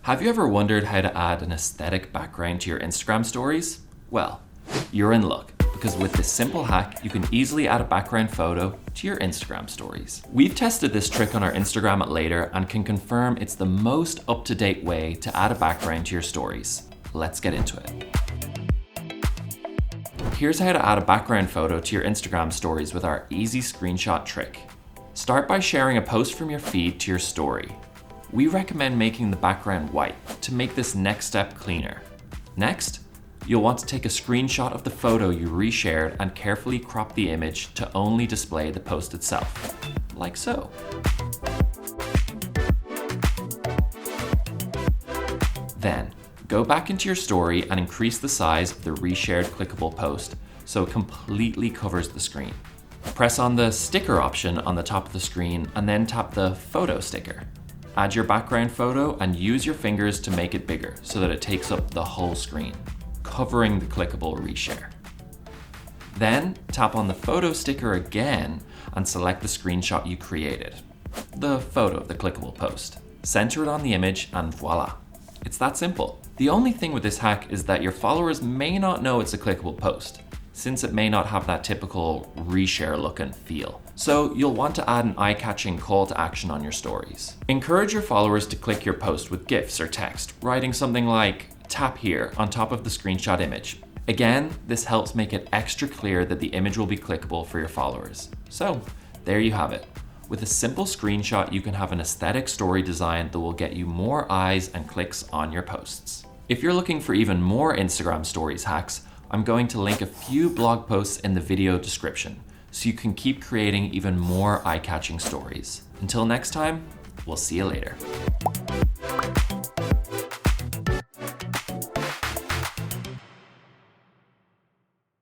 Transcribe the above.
Have you ever wondered how to add an aesthetic background to your Instagram stories? Well, you're in luck, because with this simple hack, you can easily add a background photo to your Instagram stories. We've tested this trick on our Instagram at Later and can confirm it's the most up-to-date way to add a background to your stories. Let's get into it. Here's how to add a background photo to your Instagram stories with our easy screenshot trick. Start by sharing a post from your feed to your story. We recommend making the background white to make this next step cleaner. Next, you'll want to take a screenshot of the photo you reshared and carefully crop the image to only display the post itself, like so. Then, go back into your story and increase the size of the reshared clickable post so it completely covers the screen. Press on the sticker option on the top of the screen and then tap the photo sticker. Add your background photo and use your fingers to make it bigger so that it takes up the whole screen, covering the clickable reshare. Then tap on the photo sticker again and select the screenshot you created, the photo of the clickable post. Center it on the image and voila. It's that simple. The only thing with this hack is that your followers may not know it's a clickable post, since it may not have that typical reshare look and feel. So you'll want to add an eye-catching call to action on your stories. Encourage your followers to click your post with GIFs or text, writing something like "tap here" on top of the screenshot image. Again, this helps make it extra clear that the image will be clickable for your followers. So there you have it. With a simple screenshot, you can have an aesthetic story design that will get you more eyes and clicks on your posts. If you're looking for even more Instagram stories hacks, I'm going to link a few blog posts in the video description, so you can keep creating even more eye-catching stories. Until next time, we'll see you later.